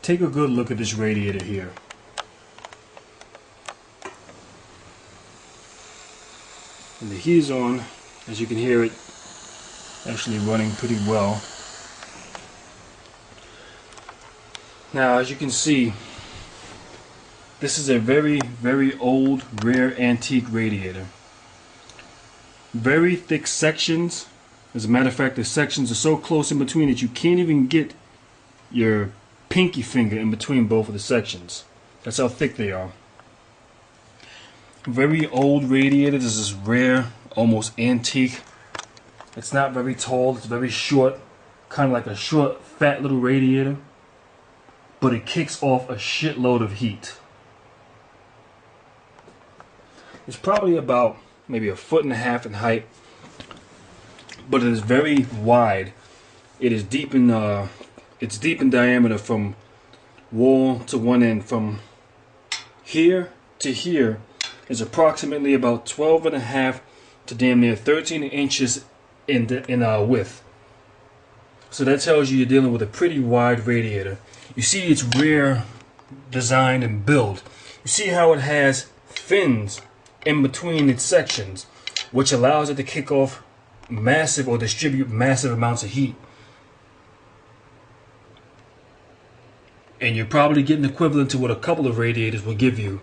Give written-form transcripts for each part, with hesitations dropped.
take a good look at this radiator here. And the heat is on. As you can hear it actually running pretty well. Now, as you can see, this is a very, very old, rare, antique radiator. Very thick sections. As a matter of fact, the sections are so close in between that you can't even get your pinky finger in between both of the sections. That's how thick they are. Very old radiator. This is rare, almost antique. It's not very tall. It's very short, kind of like a short, fat little radiator. But it kicks off a shitload of heat. It's probably about maybe 1.5 feet in height, but it is very wide. It is deep in it's deep in diameter from wall to one end. From here to here is approximately about 12.5 to damn near 13 inches in width. So that tells you you're dealing with a pretty wide radiator. You see its rear design and build. You see how it has fins in between its sections, which allows it to kick off massive or distribute massive amounts of heat. And you're probably getting equivalent to what a couple of radiators will give you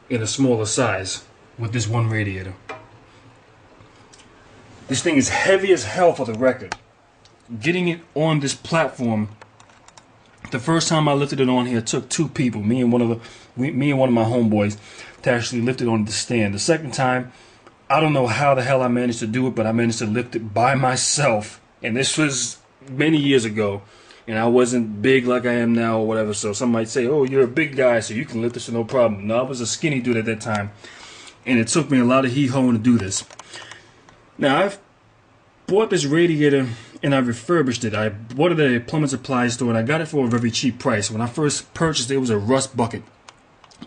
in a smaller size with this one radiator. This thing is heavy as hell, for the record. Getting it on this platform, the first time I lifted it on here, it took 2 people, me and one of my homeboys, to actually lift it on the stand. The second time, I don't know how the hell I managed to do it, but I managed to lift it by myself. And this was many years ago, and I wasn't big like I am now or whatever. So some might say, oh, you're a big guy, so you can lift this with no problem. No, I was a skinny dude at that time, and it took me a lot of hee-hawing to do this. Now, I've bought this radiator and I refurbished it. I bought it at a plumbing supply store, and I got it for a very cheap price. When I first purchased it, it was a rust bucket.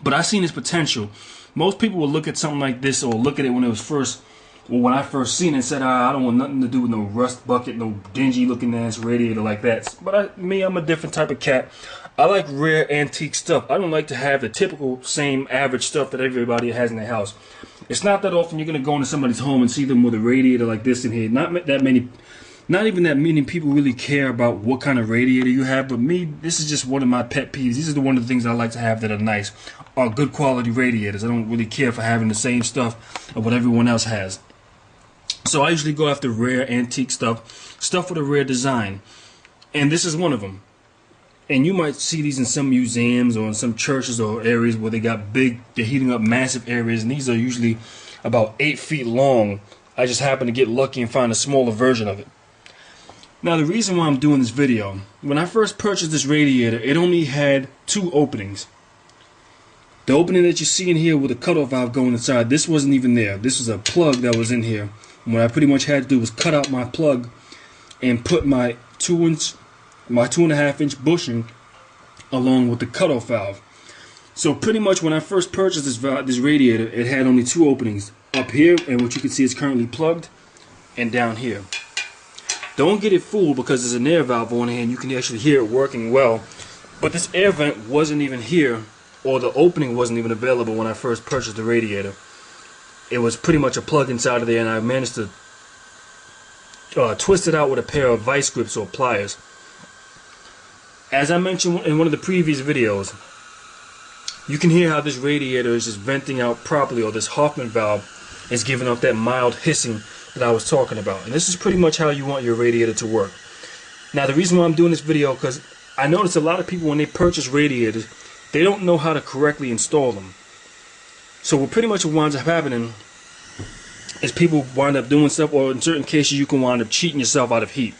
But I seen its potential. Most people will look at something like this, or look at it when it was first, or when I first seen it, and said, I don't want nothing to do with no rust bucket, no dingy looking ass radiator like that. But I'm a different type of cat. I like rare antique stuff. I don't like to have the typical same average stuff that everybody has in their house. It's not that often you're gonna go into somebody's home and see them with a radiator like this in here. Not even that many people really care about what kind of radiator you have, but me, this is just one of my pet peeves. These are one of the things I like to have that are nice, are good quality radiators. I don't really care for having the same stuff of what everyone else has. So I usually go after rare antique stuff with a rare design, and this is one of them. And you might see these in some museums or in some churches or areas where they're heating up massive areas, and these are usually about 8 feet long. I just happen to get lucky and find a smaller version of it. Now, the reason why I'm doing this video, when I first purchased this radiator, it only had 2 openings. The opening that you see in here with the cutoff valve going inside, this wasn't even there. This was a plug that was in here. And what I pretty much had to do was cut out my plug and put my 2.5 inch bushing along with the cutoff valve. So pretty much when I first purchased this radiator, it had only 2 openings. Up here, and what you can see is currently plugged, and down here. Don't get it fooled, because there's an air valve on here and you can actually hear it working well. But this air vent wasn't even here, or the opening wasn't even available when I first purchased the radiator. It was pretty much a plug inside of there, and I managed to twist it out with a pair of vice grips or pliers. As I mentioned in one of the previous videos, you can hear how this radiator is just venting out properly, or this Hoffman valve is giving off that mild hissing that I was talking about. And this is pretty much how you want your radiator to work. Now, the reason why I'm doing this video, because I notice a lot of people when they purchase radiators, they don't know how to correctly install them. So what pretty much winds up happening is people wind up doing stuff, or in certain cases you can wind up cheating yourself out of heat.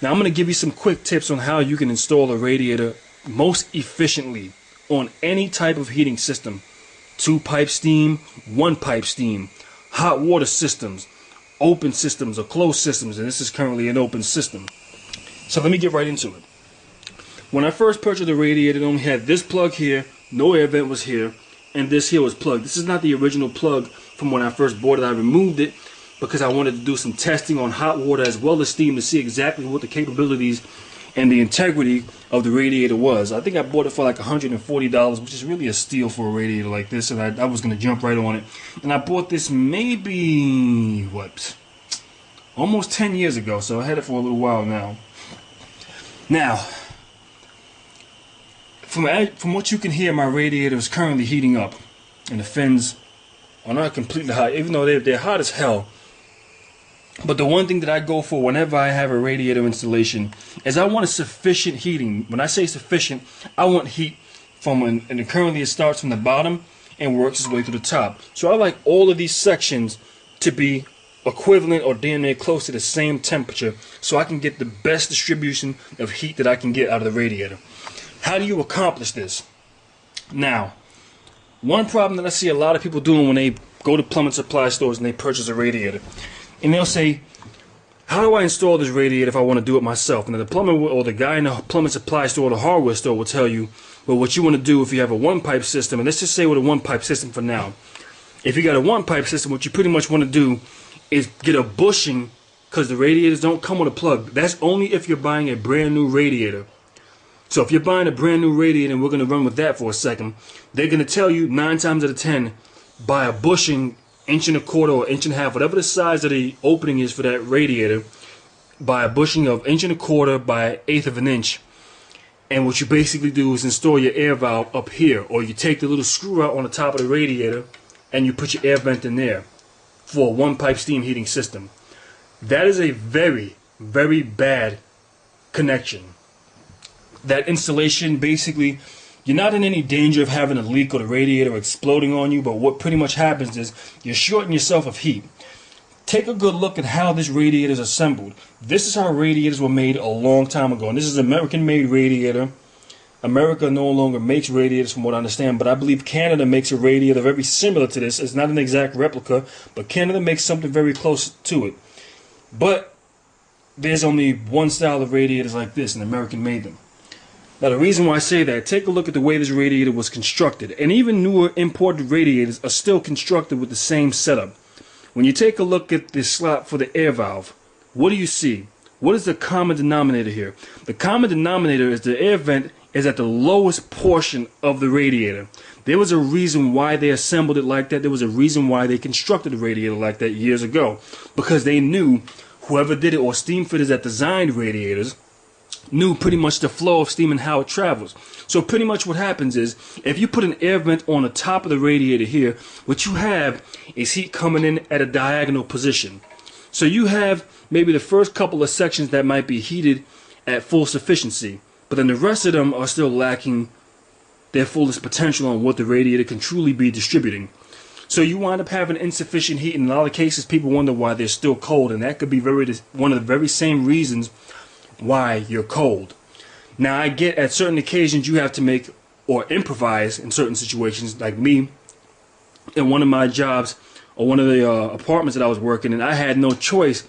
Now, I'm going to give you some quick tips on how you can install a radiator most efficiently on any type of heating system. 2-pipe steam, 1-pipe steam, hot water systems, open systems or closed systems, and this is currently an open system. So let me get right into it. When I first purchased the radiator, it only had this plug here, no air vent was here, and this here was plugged. This is not the original plug from when I first bought it. I removed it because I wanted to do some testing on hot water as well as steam to see exactly what the capabilities and the integrity of the radiator was. I think I bought it for like $140, which is really a steal for a radiator like this, and I was going to jump right on it. And I bought this maybe, what, almost 10 years ago, so I had it for a little while now. Now, from what you can hear, my radiator is currently heating up, and the fins are not completely hot, even though they're hot as hell. But the one thing that I go for whenever I have a radiator installation is I want a sufficient heating. When I say sufficient, I want heat from, and currently it starts from the bottom and works its way to the top. So I like all of these sections to be equivalent or damn near close to the same temperature, so I can get the best distribution of heat that I can get out of the radiator. How do you accomplish this? Now, one problem that I see a lot of people doing when they go to plumbing supply stores and they purchase a radiator, and they'll say, how do I install this radiator if I want to do it myself? And the plumber or the guy in the plumbing supply store or the hardware store will tell you, well, what you want to do if you have a one-pipe system, and let's just say with a one-pipe system for now. If you got a one-pipe system, what you pretty much want to do is get a bushing, because the radiators don't come with a plug. That's only if you're buying a brand new radiator. So if you're buying a brand new radiator, and we're going to run with that for a second, they're going to tell you 9 times out of 10, buy a bushing, 1.25 inches or 1.5 inches, whatever the size of the opening is for that radiator, buy a bushing of 1.25 inches by 1/8 of an inch. And what you basically do is install your air valve up here, or you take the little screw out on the top of the radiator and you put your air vent in there for a one-pipe steam heating system. That is a very, very bad connection. That installation, basically, you're not in any danger of having a leak or the radiator exploding on you, but what pretty much happens is you're shorting yourself of heat. Take a good look at how this radiator is assembled. This is how radiators were made a long time ago, and this is an American-made radiator. America no longer makes radiators from what I understand, but I believe Canada makes a radiator very similar to this. It's not an exact replica, but Canada makes something very close to it. But there's only one style of radiators like this, and American made them. Now the reason why I say that, take a look at the way this radiator was constructed, and even newer imported radiators are still constructed with the same setup. When you take a look at this slot for the air valve, what do you see? What is the common denominator here? The common denominator is the air vent is at the lowest portion of the radiator. There was a reason why they assembled it like that. There was a reason why they constructed the radiator like that years ago, because they knew whoever did it, or steam fitters that designed radiators, knew pretty much the flow of steam and how it travels. So pretty much what happens is, if you put an air vent on the top of the radiator here, what you have is heat coming in at a diagonal position. So you have maybe the first couple of sections that might be heated at full sufficiency, but then the rest of them are still lacking their fullest potential on what the radiator can truly be distributing. So you wind up having insufficient heat. In a lot of cases, people wonder why they're still cold, and that could be one of the very same reasons why you're cold. Now I get at certain occasions you have to make or improvise in certain situations, like me in one of my jobs or one of the apartments that I was working in. I had no choice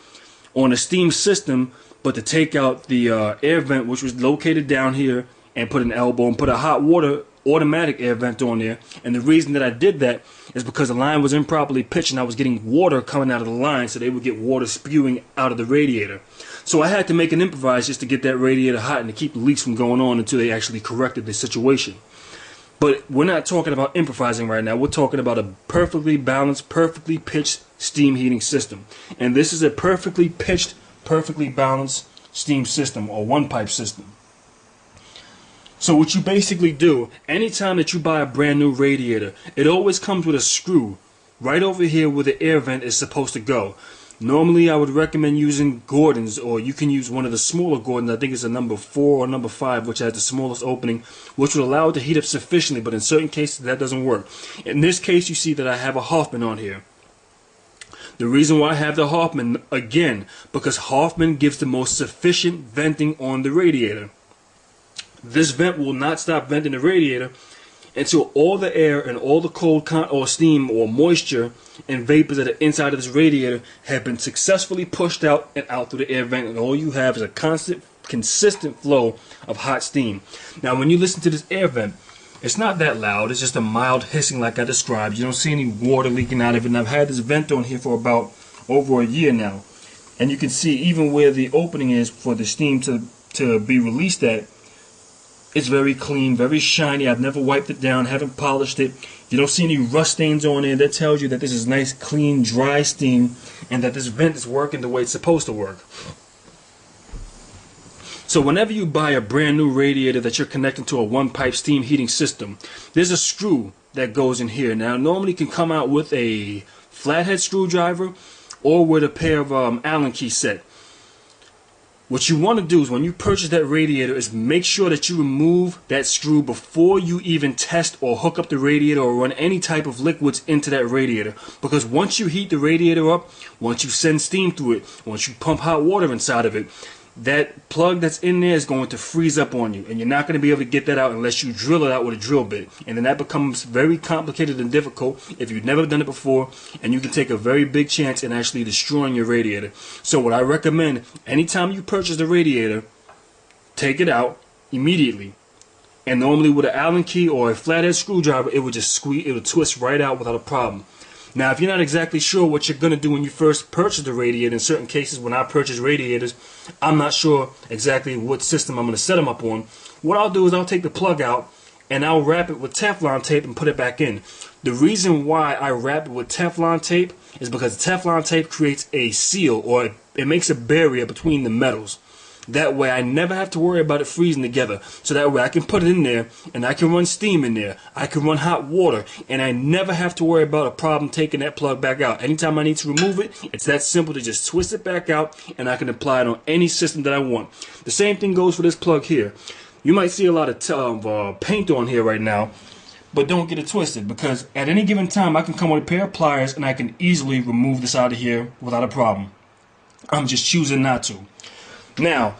on a steam system but to take out the air vent, which was located down here, and put an elbow and put a hot water automatic air vent on there. And the reason that I did that is because the line was improperly pitched and I was getting water coming out of the line, so they would get water spewing out of the radiator. So I had to make an improvise just to get that radiator hot and to keep the leaks from going on until they actually corrected the situation. But we're not talking about improvising right now. We're talking about a perfectly balanced, perfectly pitched steam heating system. And this is a perfectly pitched, perfectly balanced steam system, or one-pipe system. So what you basically do, anytime that you buy a brand new radiator, it always comes with a screw right over here where the air vent is supposed to go. Normally I would recommend using Gordon's, or you can use one of the smaller Gordon's. I think it's a number 4 or number 5, which has the smallest opening, which will allow it to heat up sufficiently, but in certain cases that doesn't work. In this case, you see that I have a Hoffman on here. The reason why I have the Hoffman, again, because Hoffman gives the most sufficient venting on the radiator. This vent will not stop venting the radiator until all the air and all the cold or steam or moisture and vapors that are inside of this radiator have been successfully pushed out and out through the air vent, and all you have is a consistent flow of hot steam. Now when you listen to this air vent, it's not that loud. It's just a mild hissing like I described. You don't see any water leaking out of it, and I've had this vent on here for about over a year now. And you can see even where the opening is for the steam to to be released at, it's very clean, very shiny. I've never wiped it down, haven't polished it. You don't see any rust stains on it. That tells you that this is nice, clean, dry steam, and that this vent is working the way it's supposed to work. So whenever you buy a brand new radiator that you're connecting to a one-pipe steam heating system, there's a screw that goes in here. Now, normally can come out with a flathead screwdriver or with a pair of Allen key set. What you want to do is when you purchase that radiator is make sure that you remove that screw before you even test or hook up the radiator or run any type of liquids into that radiator. Because once you heat the radiator up, once you send steam through it, once you pump hot water inside of it, that plug that's in there is going to freeze up on you, and you're not going to be able to get that out unless you drill it out with a drill bit. And then that becomes very complicated and difficult if you've never done it before, and you can take a very big chance in actually destroying your radiator. So what I recommend, anytime you purchase the radiator, take it out immediately. And normally with an Allen key or a flathead screwdriver, it would just squeeze, it would twist right out without a problem. Now, if you're not exactly sure what you're going to do when you first purchase the radiator, in certain cases when I purchase radiators, I'm not sure exactly what system I'm going to set them up on. What I'll do is I'll take the plug out and I'll wrap it with Teflon tape and put it back in. The reason why I wrap it with Teflon tape is because Teflon tape creates a seal, or it makes a barrier between the metals. That way I never have to worry about it freezing together. So that way I can put it in there and I can run steam in there. I can run hot water, and I never have to worry about a problem taking that plug back out. Anytime I need to remove it, it's that simple to just twist it back out, and I can apply it on any system that I want. The same thing goes for this plug here. You might see a lot of paint on here right now, but don't get it twisted, because at any given time I can come with a pair of pliers and I can easily remove this out of here without a problem. I'm just choosing not to. Now,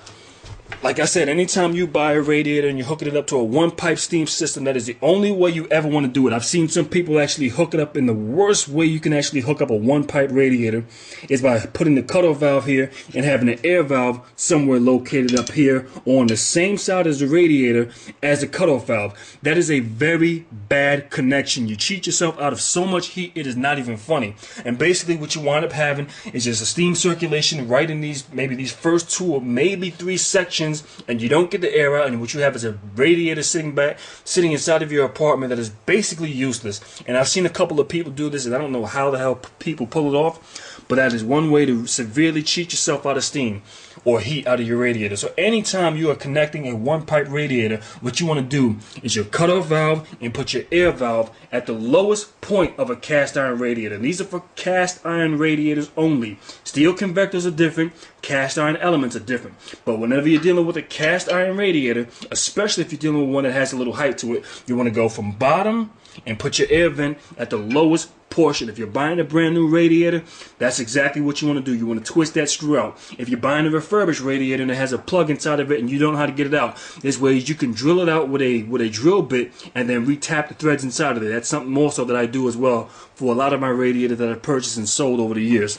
like I said, anytime you buy a radiator and you're hooking it up to a one-pipe steam system, that is the only way you ever want to do it. I've seen some people actually hook it up in the worst way you can actually hook up a one-pipe radiator is by putting the cutoff valve here and having an air valve somewhere located up here on the same side as the radiator as the cutoff valve. That is a very bad connection. You cheat yourself out of so much heat, it is not even funny. And basically what you wind up having is just a steam circulation right in these, maybe these first 2 or maybe 3 sections, and you don't get the air out, and what you have is a radiator sitting inside of your apartment that is basically useless. And I've seen a couple of people do this, and I don't know how the hell people pull it off, but that is one way to severely cheat yourself out of steam or heat out of your radiator. So anytime you are connecting a one-pipe radiator, what you want to do is your cutoff valve and put your air valve at the lowest point of a cast iron radiator. These are for cast iron radiators only. Steel convectors are different, cast iron elements are different. But whenever you're dealing with a cast iron radiator, especially if you're dealing with one that has a little height to it, you want to go from bottom and put your air vent at the lowest portion. If you're buying a brand new radiator, that's exactly what you want to do. You want to twist that screw out. If you're buying a refurbished radiator and it has a plug inside of it and you don't know how to get it out, there's ways you can drill it out with a drill bit and then re-tap the threads inside of it. That's something also that I do as well for a lot of my radiators that I've purchased and sold over the years.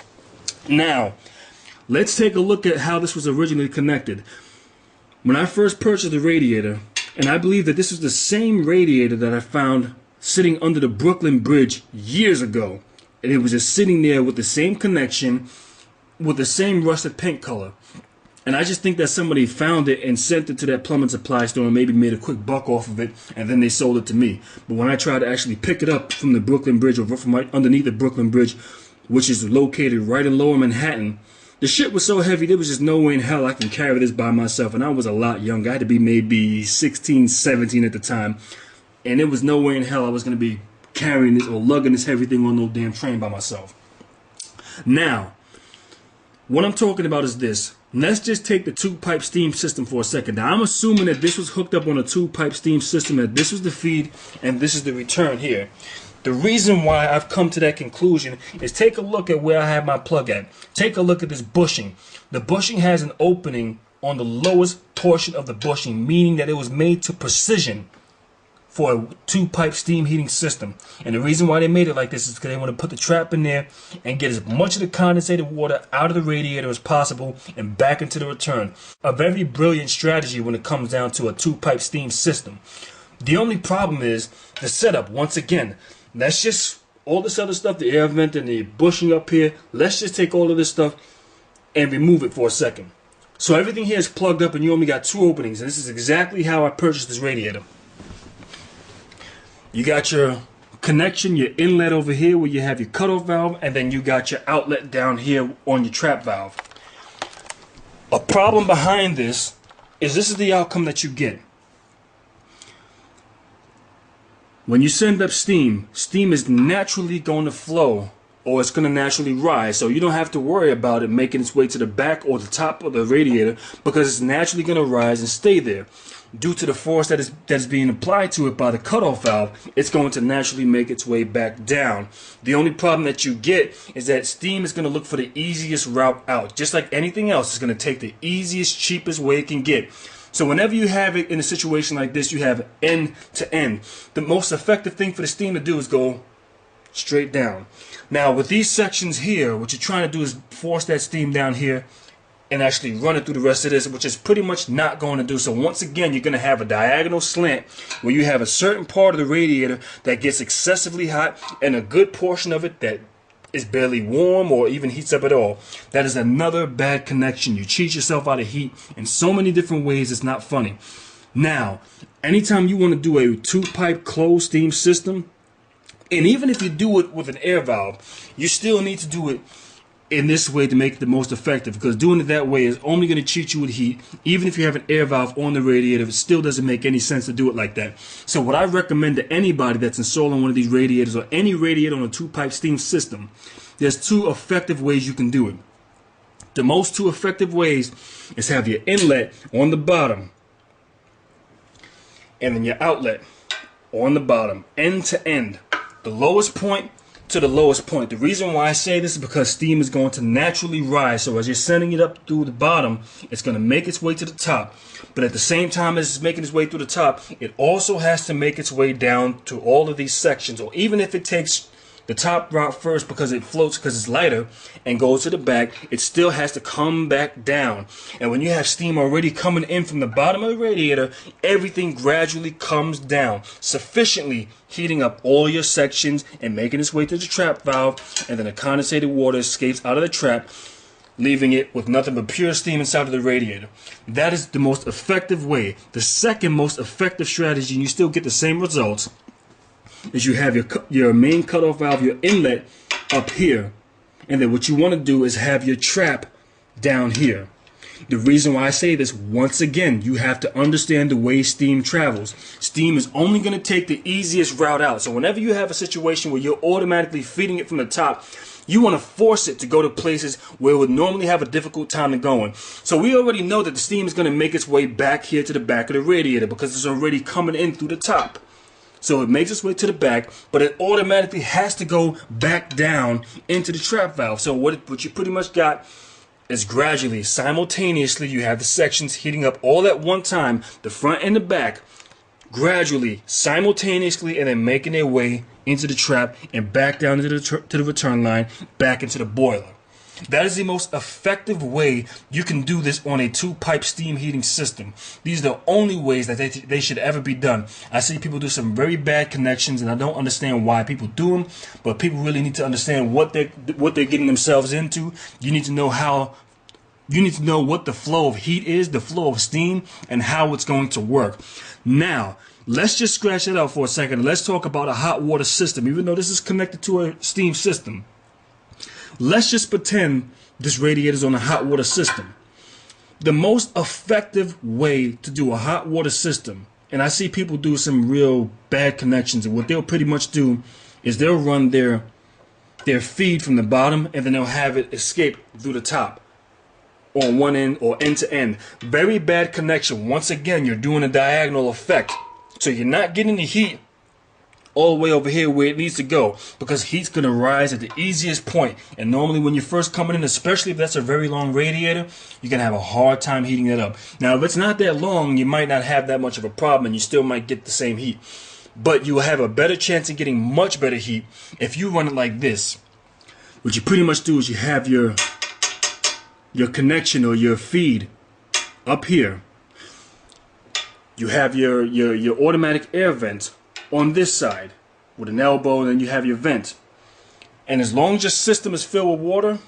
Now, let's take a look at how this was originally connected. When I first purchased the radiator, and I believe that this is the same radiator that I found sitting under the Brooklyn Bridge years ago, and it was just sitting there with the same connection, with the same rusted paint color. And I just think that somebody found it and sent it to that plumbing supply store and maybe made a quick buck off of it, and then they sold it to me. But when I tried to actually pick it up from the Brooklyn Bridge, or from right underneath the Brooklyn Bridge, which is located right in Lower Manhattan, the shit was so heavy there was just no way in hell I can carry this by myself. And I was a lot younger. I had to be maybe 16, 17 at the time. And there was no way in hell I was going to be carrying this or lugging this heavy thing on no damn train by myself. Now, what I'm talking about is this. Let's just take the 2-pipe steam system for a second. Now, I'm assuming that this was hooked up on a 2-pipe steam system, that this was the feed and this is the return here. The reason why I've come to that conclusion is take a look at where I have my plug at. Take a look at this bushing. The bushing has an opening on the lowest portion of the bushing, meaning that it was made to precision for a 2-pipe steam heating system. And the reason why they made it like this is because they want to put the trap in there and get as much of the condensated water out of the radiator as possible and back into the return. A very brilliant strategy when it comes down to a 2-pipe steam system. The only problem is the setup. Once again, let's just, all this other stuff, the air vent and the bushing up here, let's just take all of this stuff and remove it for a second. So everything here is plugged up and you only got 2 openings, and this is exactly how I purchased this radiator. You got your connection, your inlet over here where you have your cutoff valve, and then you got your outlet down here on your trap valve. A problem behind this is the outcome that you get. When you send up steam, steam is naturally going to flow, or it's going to naturally rise, so you don't have to worry about it making its way to the back or the top of the radiator, because it's naturally going to rise and stay there. Due to the force that is being applied to it by the cutoff valve, it's going to naturally make its way back down. The only problem that you get is that steam is going to look for the easiest route out. Just like anything else, it's going to take the easiest, cheapest way it can get. So whenever you have it in a situation like this, you have end to end. The most effective thing for the steam to do is go straight down. Now with these sections here, what you're trying to do is force that steam down here and actually run it through the rest of this, which is pretty much not going to do. So once again, you're going to have a diagonal slant where you have a certain part of the radiator that gets excessively hot and a good portion of it that is barely warm or even heats up at all. That is another bad connection. You cheat yourself out of heat in so many different ways, it's not funny. Now, anytime you want to do a 2-pipe closed steam system, and even if you do it with an air valve, you still need to do it in this way to make it the most effective, because doing it that way is only going to cheat you with heat. Even if you have an air valve on the radiator, it still doesn't make any sense to do it like that. So what I recommend to anybody that's installing one of these radiators or any radiator on a 2-pipe steam system, there's 2 effective ways you can do it. The most 2 effective ways is have your inlet on the bottom and then your outlet on the bottom, end to end, the lowest point to the lowest point. The reason why I say this is because steam is going to naturally rise. So as you're sending it up through the bottom, it's going to make its way to the top. But at the same time as it's making its way through the top, it also has to make its way down to all of these sections. Or even if it takes the top route first because it floats, because it's lighter, and goes to the back, it still has to come back down. And when you have steam already coming in from the bottom of the radiator, everything gradually comes down, sufficiently heating up all your sections and making its way to the trap valve, and then the condensated water escapes out of the trap, leaving it with nothing but pure steam inside of the radiator. That is the most effective way. The second most effective strategy, and you still get the same results, is you have your main cutoff valve, your inlet up here, and then what you want to do is have your trap down here. The reason why I say this, once again, you have to understand the way steam travels. Steam is only going to take the easiest route out. So whenever you have a situation where you're automatically feeding it from the top, you want to force it to go to places where it would normally have a difficult time in going. So we already know that the steam is going to make its way back here to the back of the radiator because it's already coming in through the top. So it makes its way to the back, but it automatically has to go back down into the trap valve. So what you pretty much got is gradually, simultaneously, you have the sections heating up all at one time, the front and the back, gradually, simultaneously, and then making their way into the trap and back down into the return line, back into the boiler. That is the most effective way you can do this on a 2-pipe steam heating system. These are the only ways that they should ever be done. I see people do some very bad connections, and I don't understand why people do them, but people really need to understand what they're getting themselves into. You need to know what the flow of heat is, the flow of steam, and how it's going to work. Now, let's just scratch it out for a second. Let's talk about a hot water system, even though this is connected to a steam system. Let's just pretend this radiator is on a hot water system. The most effective way to do a hot water system, and I see people do some real bad connections, and what they'll pretty much do is they'll run their feed from the bottom and then they'll have it escape through the top on one end or end to end. Very bad connection. Once again, you're doing a diagonal effect. So you're not getting the heat all the way over here where it needs to go, because heat's going to rise at the easiest point. And normally when you're first coming in, especially if that's a very long radiator, you're going to have a hard time heating that up. Now if it's not that long, you might not have that much of a problem and you still might get the same heat, but you will have a better chance of getting much better heat if you run it like this. What you pretty much do is you have your connection or your feed up here. You have your automatic air vent on this side with an elbow, and then you have your vent. And as long as your system is filled with water,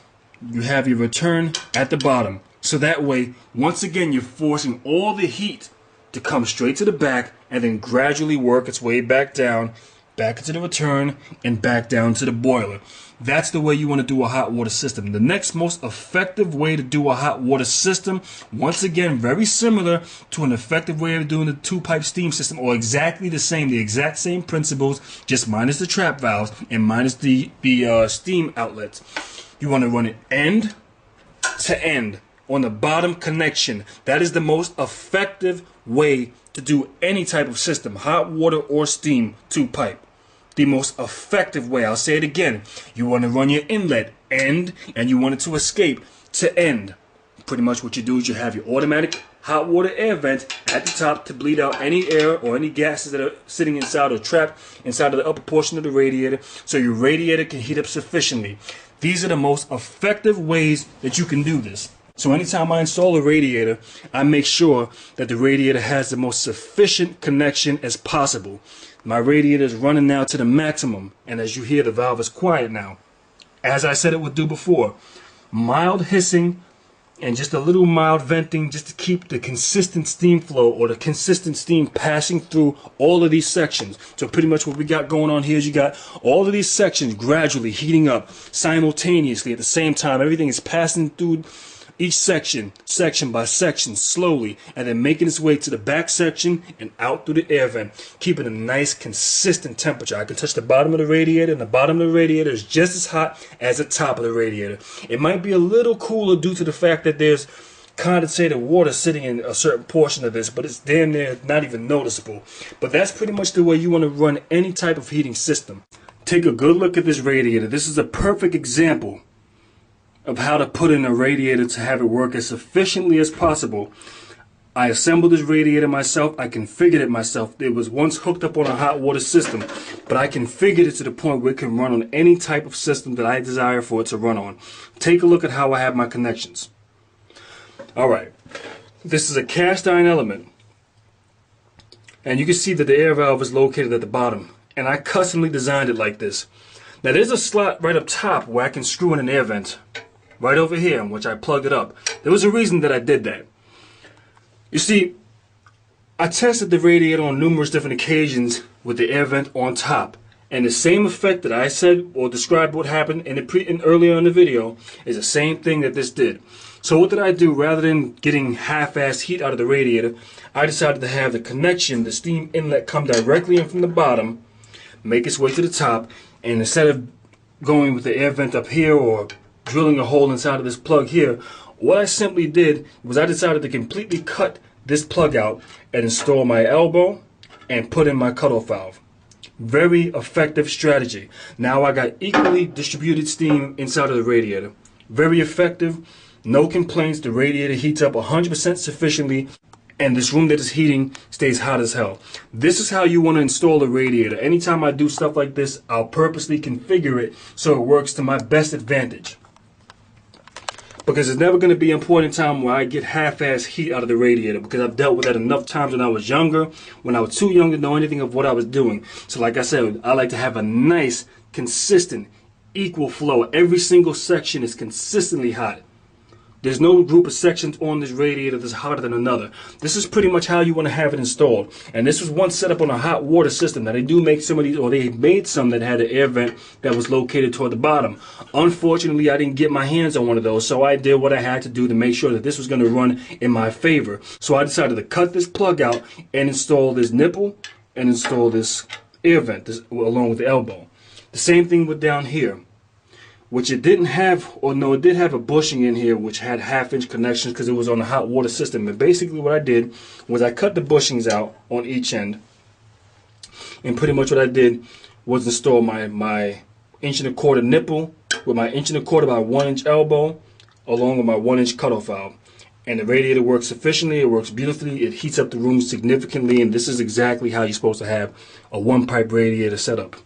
you have your return at the bottom. So So that way, once again, you're forcing all the heat to come straight to the back and then gradually work its way back down, back into the return, and back down to the boiler. That's the way you want to do a hot water system. The next most effective way to do a hot water system, once again, very similar to an effective way of doing the two-pipe steam system, or exactly the same, the exact same principles, just minus the trap valves and minus the steam outlets. You want to run it end to end on the bottom connection. That is the most effective way to do any type of system, hot water or steam, two-pipe. The most effective way. I'll say it again. You want to run your inlet end, and you want it to escape to end. Pretty much what you do is you have your automatic hot water air vent at the top to bleed out any air or any gases that are sitting inside or trapped inside of the upper portion of the radiator, so your radiator can heat up sufficiently. These are the most effective ways that you can do this. So anytime I install a radiator, I make sure that the radiator has the most sufficient connection as possible. My radiator is running now to the maximum, and as you hear, the valve is quiet now. As I said it would do before, mild hissing and just a little mild venting just to keep the consistent steam flow or the consistent steam passing through all of these sections. So pretty much what we got going on here is you got all of these sections gradually heating up simultaneously at the same time. Everything is passing through each section by section, slowly, and then making its way to the back section and out through the air vent, keeping a nice consistent temperature. I can touch the bottom of the radiator, and the bottom of the radiator is just as hot as the top of the radiator. It might be a little cooler due to the fact that there's condensated water sitting in a certain portion of this, but it's damn near not even noticeable. But that's pretty much the way you want to run any type of heating system. Take a good look at this radiator. This is a perfect example of how to put in a radiator to have it work as efficiently as possible. I assembled this radiator myself. I configured it myself. It was once hooked up on a hot water system, but I configured it to the point where it can run on any type of system that I desire for it to run on. Take a look at how I have my connections. Alright, this is a cast iron element, and you can see that the air valve is located at the bottom, and I customly designed it like this. Now there's a slot right up top where I can screw in an air vent. Right over here, in which I plugged it up. There was a reason that I did that. You see, I tested the radiator on numerous different occasions with the air vent on top, and the same effect that I said or described what happened earlier in the video is the same thing that this did. So what did I do? Rather than getting half-assed heat out of the radiator, I decided to have the connection, the steam inlet, come directly in from the bottom, make its way to the top, and instead of going with the air vent up here or drilling a hole inside of this plug here, what I simply did was I decided to completely cut this plug out and install my elbow and put in my cutoff valve. Very effective strategy. Now I got equally distributed steam inside of the radiator. Very effective, no complaints. The radiator heats up 100% sufficiently, and this room that is heating stays hot as hell. This is how you want to install a radiator. Anytime I do stuff like this, I'll purposely configure it so it works to my best advantage. Because it's never going to be an important time where I get half-ass heat out of the radiator, because I've dealt with that enough times when I was younger, when I was too young to know anything of what I was doing. So like I said, I like to have a nice, consistent, equal flow. Every single section is consistently hot. There's no group of sections on this radiator that's hotter than another. This is pretty much how you want to have it installed. And this was once set up on a hot water system. Now they do make some of these, or they made some that had an air vent that was located toward the bottom. Unfortunately, I didn't get my hands on one of those, so I did what I had to do to make sure that this was going to run in my favor. So I decided to cut this plug out and install this nipple and install this air vent along with the elbow. The same thing with down here, which it didn't have, or no, it did have a bushing in here which had half-inch connections because it was on a hot water system. And basically what I did was I cut the bushings out on each end, and pretty much what I did was install my 1.25 inch nipple with my 1.25 inch by 1 inch elbow along with my 1 inch cutoff valve. And the radiator works efficiently, it works beautifully, it heats up the room significantly, and this is exactly how you're supposed to have a one-pipe radiator setup.